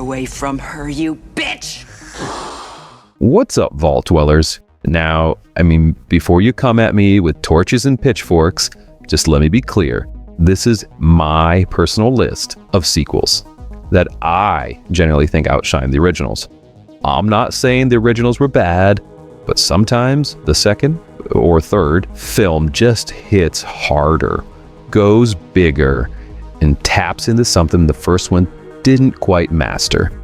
away from her, you bitch! What's up, Vault Dwellers? Now, before you come at me with torches and pitchforks, just let me be clear. This is my personal list of sequels that I generally think outshine the originals. I'm not saying the originals were bad, but sometimes the second or third film just hits harder, goes bigger, and taps into something the first one didn't quite master.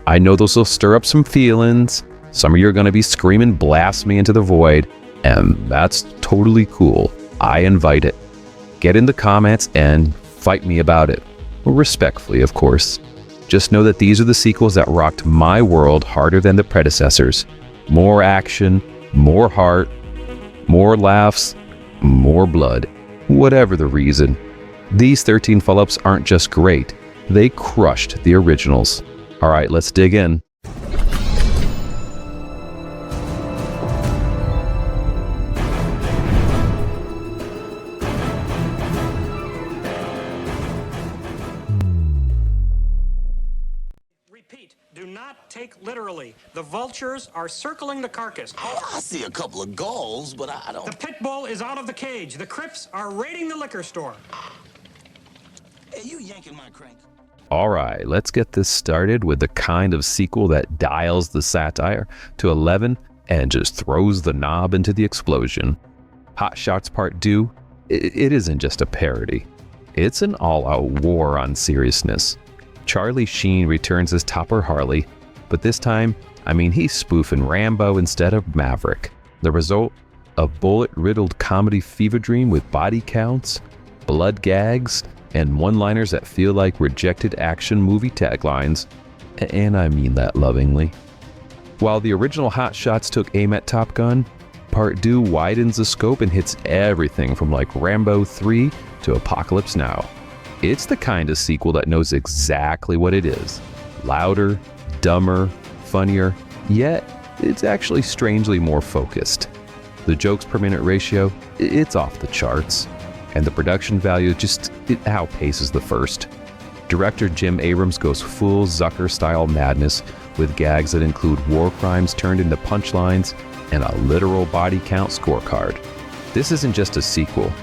I know those will stir up some feelings. Some of you are going to be screaming blasphemy into the void, and that's totally cool. I invite it. Get in the comments and fight me about it. Respectfully, of course. Just know that these are the sequels that rocked my world harder than the predecessors. More action, more heart, more laughs, more blood. Whatever the reason. These 13 follow-ups aren't just great. They crushed the originals. All right, let's dig in. Do not take literally. The vultures are circling the carcass. I see a couple of gulls, but I don't... The pit bull is out of the cage. The Crips are raiding the liquor store. Hey, you yanking my crank. All right, let's get this started with the kind of sequel that dials the satire to 11 and just throws the knob into the explosion. Hot Shots Part 2, it isn't just a parody. It's an all-out war on seriousness. Charlie Sheen returns as Topper Harley, but this time, he's spoofing Rambo instead of Maverick. The result? A bullet-riddled comedy fever dream with body counts, blood gags, and one-liners that feel like rejected action movie taglines, and I mean that lovingly. While the original Hot Shots took aim at Top Gun, Part 2 widens the scope and hits everything from like Rambo 3 to Apocalypse Now. It's the kind of sequel that knows exactly what it is. Louder, dumber, funnier, yet it's actually strangely more focused. The jokes per minute ratio, it's off the charts. And the production value it outpaces the first. Director Jim Abrams goes full Zucker-style madness with gags that include war crimes turned into punchlines and a literal body count scorecard. This isn't just a sequel.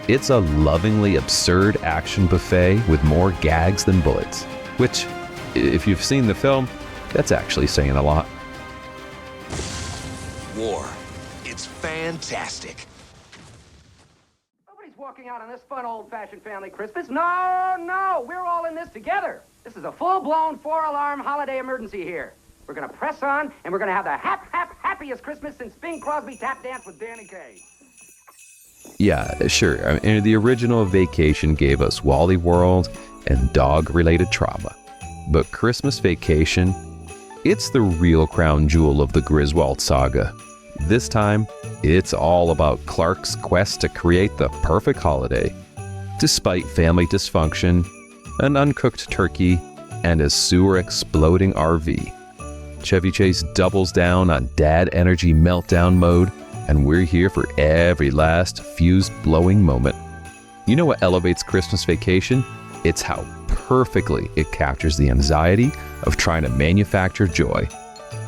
It's a lovingly absurd action buffet with more gags than bullets, which, if you've seen the film, that's actually saying a lot. War. It's fantastic. Nobody's walking out on this fun old-fashioned family Christmas. No, we're all in this together. This is a full-blown 4-alarm holiday emergency here. We're gonna press on, and we're gonna have the happiest Christmas since Bing Crosby tap danced with Danny Kaye. Yeah, sure. The original Vacation gave us Wally World and dog-related trauma. But Christmas Vacation, it's the real crown jewel of the Griswold saga. This time, it's all about Clark's quest to create the perfect holiday. Despite family dysfunction, an uncooked turkey, and a sewer-exploding RV, Chevy Chase doubles down on dad energy meltdown mode, and we're here for every last fuse-blowing moment. You know what elevates Christmas Vacation? It's how perfectly it captures the anxiety of trying to manufacture joy.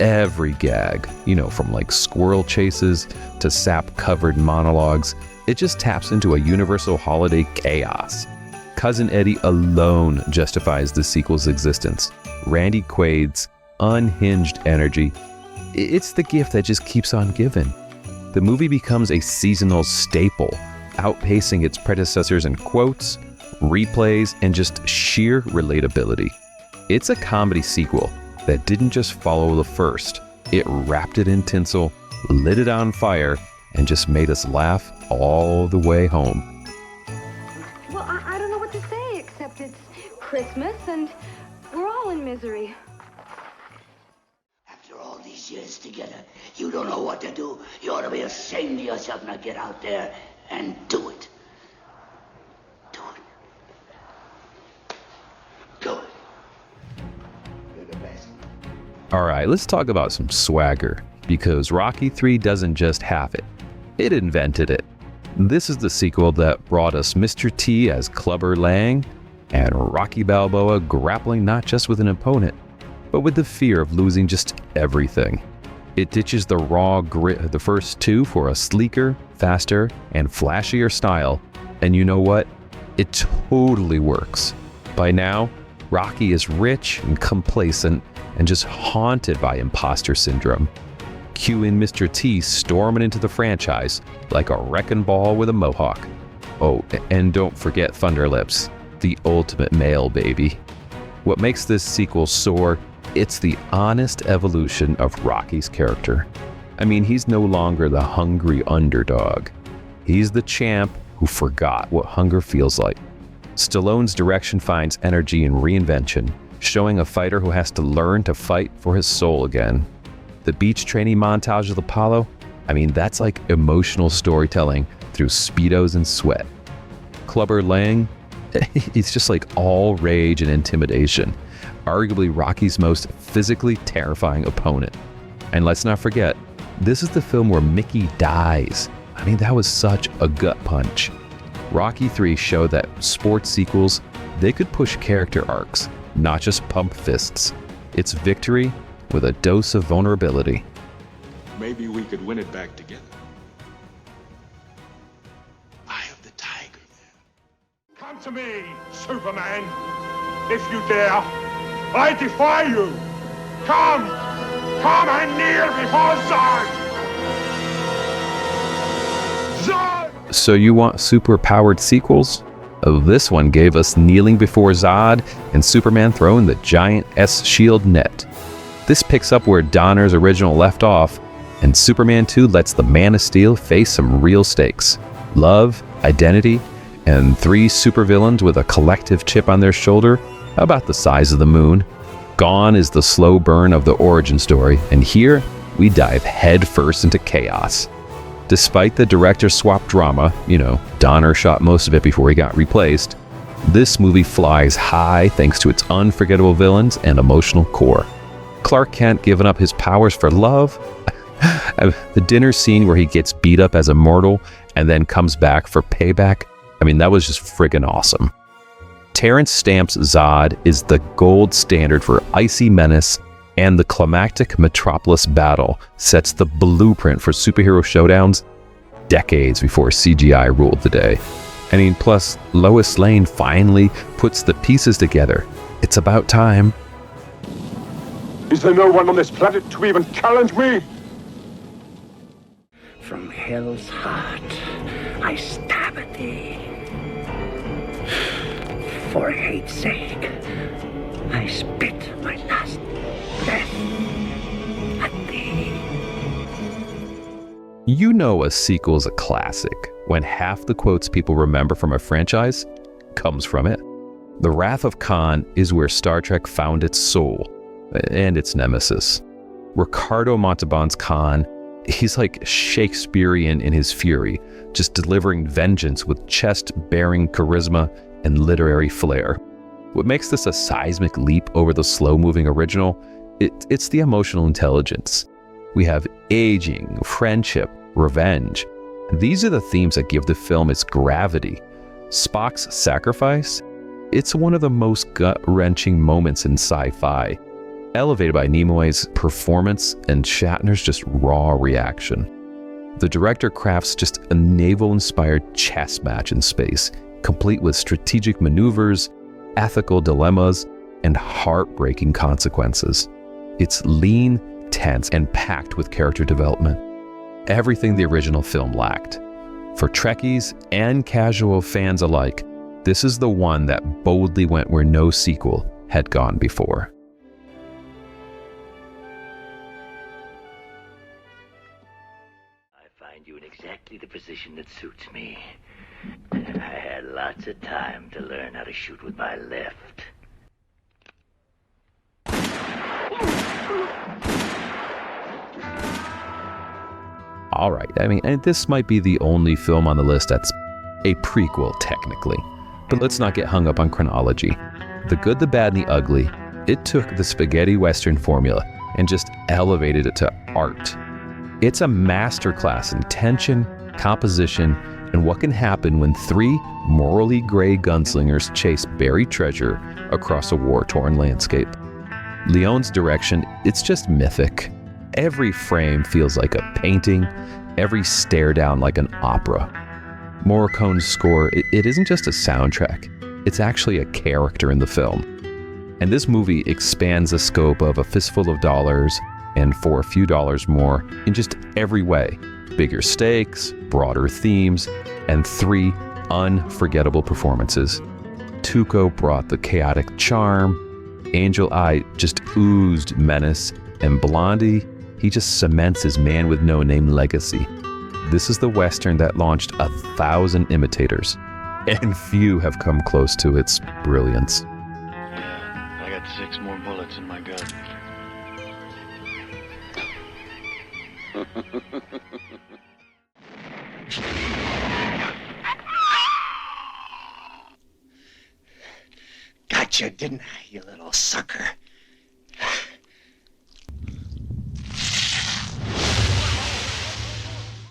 Every gag, from like squirrel chases to sap-covered monologues, it just taps into a universal holiday chaos. Cousin Eddie alone justifies the sequel's existence. Randy Quaid's unhinged energy, it's the gift that just keeps on giving. The movie becomes a seasonal staple, outpacing its predecessors in quotes, replays, and just sheer relatability. It's a comedy sequel that didn't just follow the first. It wrapped it in tinsel, lit it on fire, and just made us laugh all the way home. Well, I don't know what to say, except it's Christmas and we're all in misery. After all these years together, you don't know what to do. You ought to be ashamed of yourself. Now get out there and do it. Do it. Do it. You're the best. All right, let's talk about some swagger, because Rocky 3 doesn't just have it. It invented it. This is the sequel that brought us Mr. T as Clubber Lang and Rocky Balboa grappling not just with an opponent, but with the fear of losing just everything. It ditches the raw grit of the first two for a sleeker, faster, and flashier style, and you know what? It totally works. By now, Rocky is rich and complacent and just haunted by imposter syndrome. Cue in Mr. T storming into the franchise like a wrecking ball with a mohawk. Oh, and don't forget Thunderlips, the ultimate male baby. What makes this sequel soar, it's the honest evolution of Rocky's character. I mean, he's no longer the hungry underdog. He's the champ who forgot what hunger feels like. Stallone's direction finds energy in reinvention, showing a fighter who has to learn to fight for his soul again. The beach training montage of Apollo, I mean, that's like emotional storytelling through Speedos and sweat. Clubber Lang, it's just like all rage and intimidation. Arguably Rocky's most physically terrifying opponent. And let's not forget, this is the film where Mickey dies. I mean, that was such a gut punch. Rocky III showed that sports sequels, they could push character arcs, not just pump fists. It's victory with a dose of vulnerability. Maybe we could win it back together. Eye of the tiger. Come to me, Superman. If you dare, I defy you. Come and kneel before Zod. Zod! So you want super-powered sequels? Oh, this one gave us kneeling before Zod and Superman throwing the giant S-shield net. This picks up where Donner's original left off, and Superman 2 lets the Man of Steel face some real stakes. Love, identity, and 3 supervillains with a collective chip on their shoulder, about the size of the moon. Gone is the slow burn of the origin story, and here we dive headfirst into chaos. Despite the director swap drama, Donner shot most of it before he got replaced, this movie flies high thanks to its unforgettable villains and emotional core. Clark Kent giving up his powers for love. The dinner scene where he gets beat up as a mortal and then comes back for payback, I mean, that was just friggin' awesome. Terrence Stamp's Zod is the gold standard for icy menace, and the climactic Metropolis battle sets the blueprint for superhero showdowns decades before CGI ruled the day. I mean, plus, Lois Lane finally puts the pieces together. It's about time. Is there no one on this planet to even challenge me? From hell's heart, I stab at thee. For hate's sake, I spit my last breath at thee. You know a sequel's a classic when half the quotes people remember from a franchise comes from it. The Wrath of Khan is where Star Trek found its soul and its nemesis. Ricardo Montalban's Khan, he's like Shakespearean in his fury, just delivering vengeance with chest-bearing charisma and literary flair. What makes this a seismic leap over the slow-moving original? It's the emotional intelligence. We have aging, friendship, revenge. These are the themes that give the film its gravity. Spock's sacrifice? It's one of the most gut-wrenching moments in sci-fi, elevated by Nimoy's performance and Shatner's just raw reaction. The director crafts just a naval-inspired chess match in space, complete with strategic maneuvers, ethical dilemmas, and heartbreaking consequences. It's lean, tense, and packed with character development. Everything the original film lacked. For Trekkies and casual fans alike, this is the one that boldly went where no sequel had gone before. I find you in exactly the position that suits me. I had lots of time to learn how to shoot with my left. All right, I mean, and this might be the only film on the list that's a prequel technically, but let's not get hung up on chronology. The Good, the Bad, and the Ugly, it took the spaghetti western formula and just elevated it to art. It's a masterclass in tension, composition, and what can happen when 3 morally gray gunslingers chase buried treasure across a war-torn landscape. Leone's direction, it's just mythic. Every frame feels like a painting, every stare down like an opera. Morricone's score, it isn't just a soundtrack, it's actually a character in the film. And this movie expands the scope of A Fistful of Dollars and For a Few Dollars More in just every way. Bigger stakes, broader themes, and 3 unforgettable performances. Tuco brought the chaotic charm, Angel Eye just oozed menace, and Blondie, he just cements his man-with-no-name legacy. This is the Western that launched 1,000 imitators, and few have come close to its brilliance. I got 6 more bullets in my gun. Gotcha, didn't I, you little sucker?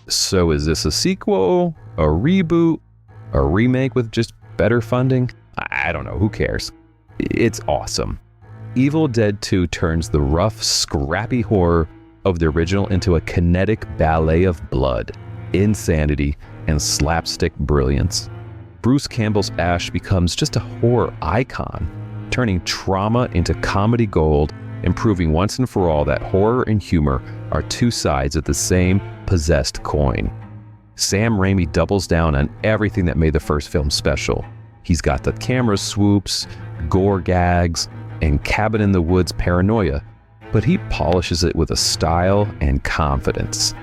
So is this a sequel, a reboot, a remake with just better funding? I don't know, who cares? It's awesome. Evil Dead 2 turns the rough, scrappy horror of the original into a kinetic ballet of blood, insanity, and slapstick brilliance. Bruce Campbell's Ash becomes just a horror icon, turning trauma into comedy gold and proving once and for all that horror and humor are 2 sides of the same possessed coin. Sam Raimi doubles down on everything that made the first film special. He's got the camera swoops, gore gags, and cabin in the woods paranoia, but he polishes it with a style and confidence.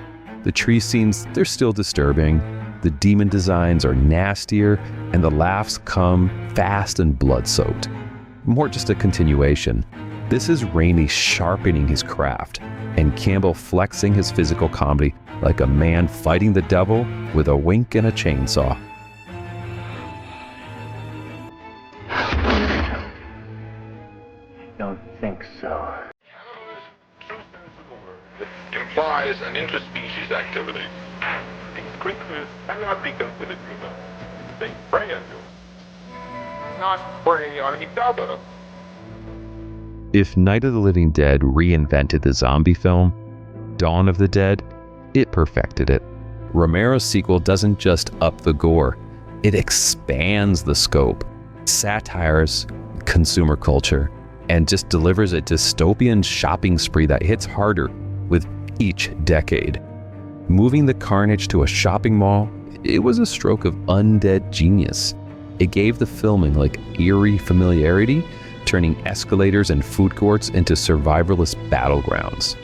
The tree scenes, they're still disturbing, the demon designs are nastier, and the laughs come fast and blood-soaked. More just a continuation. This is Raimi sharpening his craft, and Campbell flexing his physical comedy like a man fighting the devil with a wink and a chainsaw. Don't think so. Implies an interspecies activity. These creatures cannot be considered human. They prey on you, not prey on each other. If Night of the Living Dead reinvented the zombie film, Dawn of the Dead, it perfected it. Romero's sequel doesn't just up the gore, it expands the scope, satires consumer culture, and just delivers a dystopian shopping spree that hits harder with each decade. Moving the carnage to a shopping mall, it was a stroke of undead genius. It gave the filming like eerie familiarity, turning escalators and food courts into survivalist battlegrounds.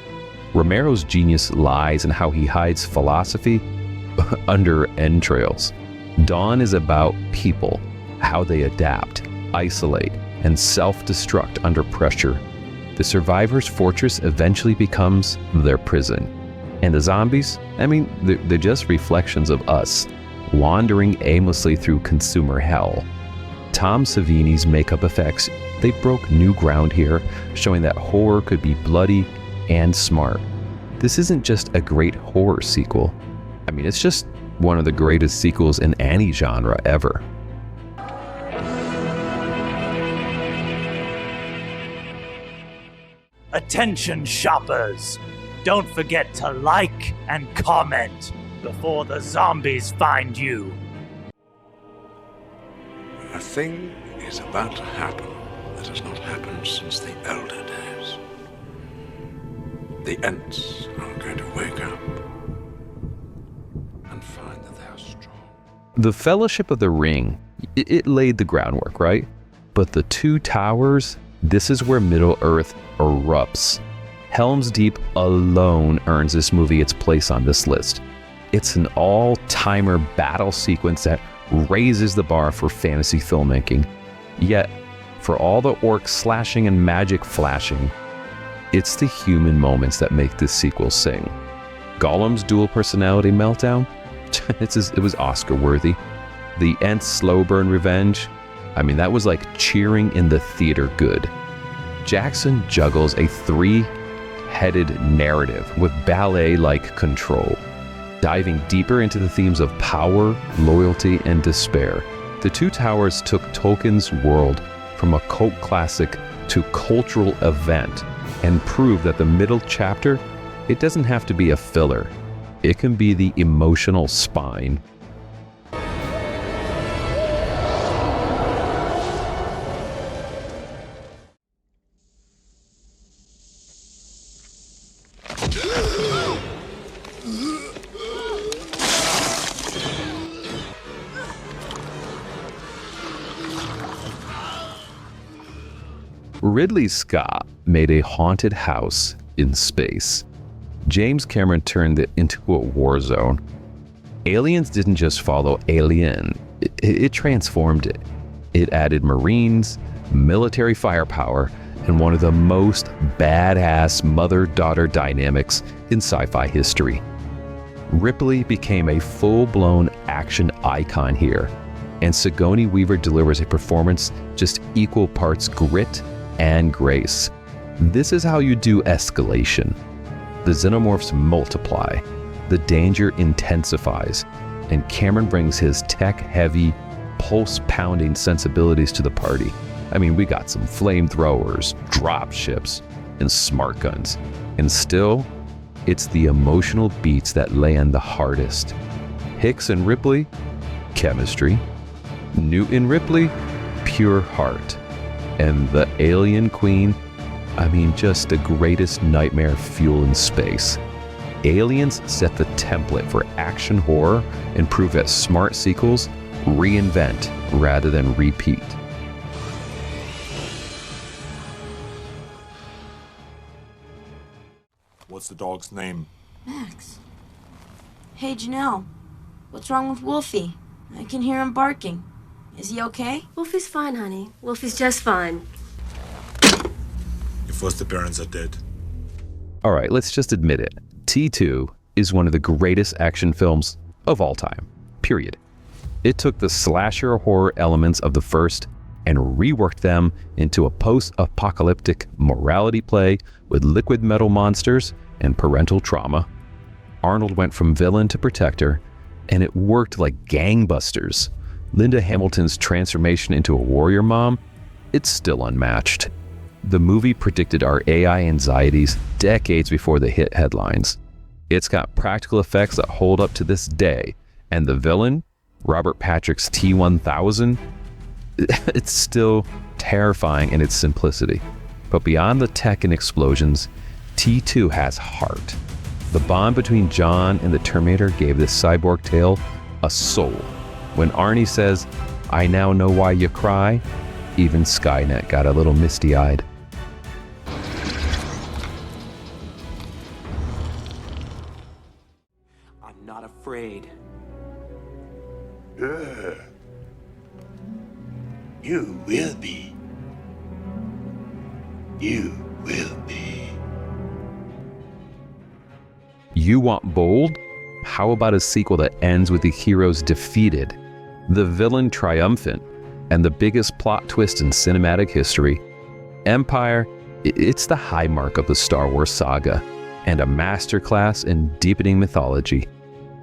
Romero's genius lies in how he hides philosophy under entrails. Dawn is about people, how they adapt, isolate, and self-destruct under pressure. The survivor's fortress eventually becomes their prison. And the zombies, I mean, they're just reflections of us, wandering aimlessly through consumer hell. Tom Savini's makeup effects, they broke new ground here, showing that horror could be bloody and smart. This isn't just a great horror sequel. I mean, it's just one of the greatest sequels in any genre ever. Attention shoppers! Don't forget to like and comment before the zombies find you. A thing is about to happen that has not happened since the elder days. The Ents are going to wake up and find that they are strong. The Fellowship of the Ring, it laid the groundwork, right? But the Two Towers, this is where Middle-earth erupts. Helm's Deep alone earns this movie its place on this list. It's an all-timer battle sequence that raises the bar for fantasy filmmaking. Yet, for all the orc slashing and magic flashing, it's the human moments that make this sequel sing. Gollum's dual personality meltdown? It was Oscar-worthy. The Ents' slow burn revenge? I mean, that was like cheering in the theater good. Jackson juggles a three-headed narrative with ballet-like control, diving deeper into the themes of power, loyalty, and despair. The Two Towers took Tolkien's world from a cult classic to cultural event and prove that the middle chapter, it doesn't have to be a filler. It can be the emotional spine. Ridley Scott made a haunted house in space. James Cameron turned it into a war zone. Aliens didn't just follow Alien, it transformed it. It added Marines, military firepower, and one of the most badass mother-daughter dynamics in sci-fi history. Ripley became a full-blown action icon here, and Sigourney Weaver delivers a performance just equal parts grit and grace. This is how you do escalation. The xenomorphs multiply, the danger intensifies, and Cameron brings his tech-heavy, pulse-pounding sensibilities to the party. I mean, we got some flamethrowers, drop ships, and smart guns. And still, it's the emotional beats that land the hardest. Hicks and Ripley, chemistry. Newton Ripley, pure heart. And the Alien Queen, I mean, just the greatest nightmare fuel in space. Aliens set the template for action horror and prove that smart sequels reinvent rather than repeat. What's the dog's name? Max. Hey, Janelle. What's wrong with Wolfie? I can hear him barking. Is he okay? Wolfie's fine, honey. Wolfie's just fine. Your first appearance are dead. All right, let's just admit it. T2 is one of the greatest action films of all time, period. It took the slasher horror elements of the first and reworked them into a post-apocalyptic morality play with liquid metal monsters and parental trauma. Arnold went from villain to protector, and it worked like gangbusters. Linda Hamilton's transformation into a warrior mom, it's still unmatched. The movie predicted our AI anxieties decades before the hit headlines. It's got practical effects that hold up to this day, and the villain, Robert Patrick's T-1000, it's still terrifying in its simplicity. But beyond the tech and explosions, T2 has heart. The bond between John and the Terminator gave this cyborg tale a soul. When Arnie says, "I now know why you cry," even Skynet got a little misty-eyed. I'm not afraid. You will be. You will be. You want bold? How about a sequel that ends with the heroes defeated, the villain triumphant, and the biggest plot twist in cinematic history? Empire, it's the high mark of the Star Wars saga, and a masterclass in deepening mythology.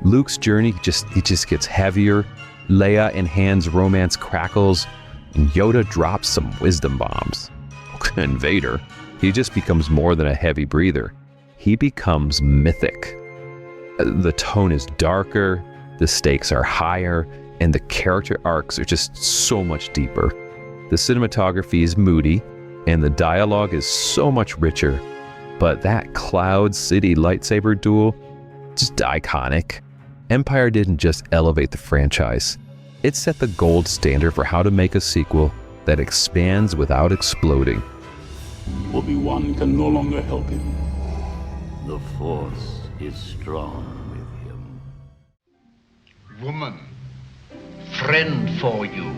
Luke's journey just gets heavier, Leia and Han's romance crackles, and Yoda drops some wisdom bombs. And Vader, he just becomes more than a heavy breather. He becomes mythic. The tone is darker, the stakes are higher, and the character arcs are just so much deeper. The cinematography is moody, and the dialogue is so much richer. But that Cloud City lightsaber duel, just iconic. Empire didn't just elevate the franchise. It set the gold standard for how to make a sequel that expands without exploding. Obi-Wan can no longer help him. The Force is strong with him. Woman, friend for you.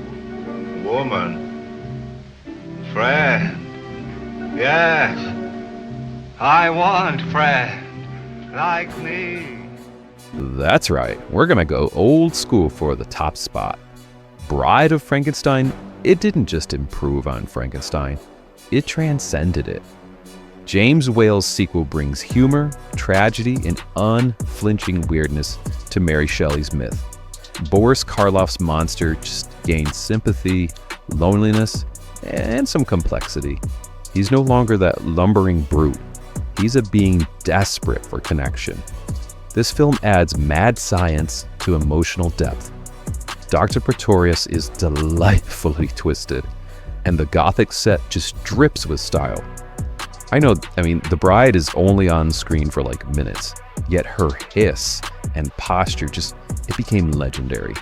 Woman, friend, yes, I want friend like me. That's right, we're gonna go old school for the top spot. Bride of Frankenstein, it didn't just improve on Frankenstein, it transcended it. James Whale's sequel brings humor, tragedy, and unflinching weirdness to Mary Shelley's myth. Boris Karloff's monster just gains sympathy, loneliness, and some complexity. He's no longer that lumbering brute. He's a being desperate for connection. This film adds mad science to emotional depth. Dr. Pretorius is delightfully twisted, and the gothic set just drips with style. The bride is only on screen for like minutes, yet her hiss and posture it became legendary.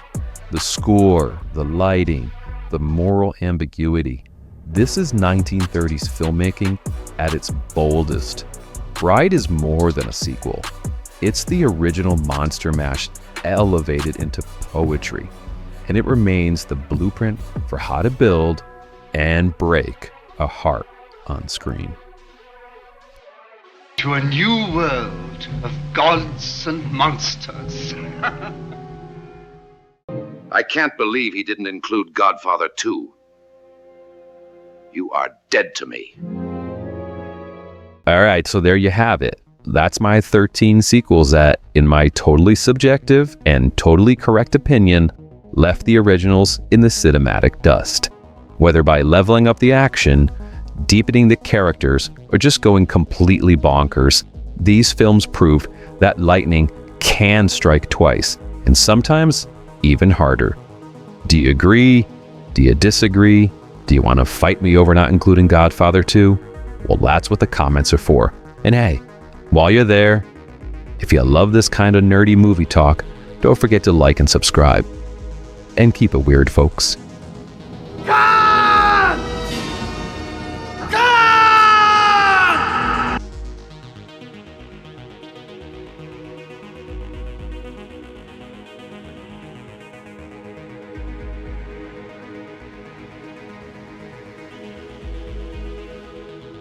The score, the lighting, the moral ambiguity. This is 1930s filmmaking at its boldest. Bride is more than a sequel. It's the original Monster Mash elevated into poetry, and it remains the blueprint for how to build and break a heart on screen. To a new world of gods and monsters. I can't believe he didn't include Godfather 2. You are dead to me. All right, so there you have it. That's my 13 sequels that, in my totally subjective and totally correct opinion, left the originals in the cinematic dust. Whether by leveling up the action, deepening the characters, or just going completely bonkers, these films prove that lightning can strike twice, and sometimes even harder. Do you agree? Do you disagree? Do you want to fight me over not including Godfather 2? Well, that's what the comments are for. And hey, while you're there, if you love this kind of nerdy movie talk, don't forget to like and subscribe. And keep it weird, folks.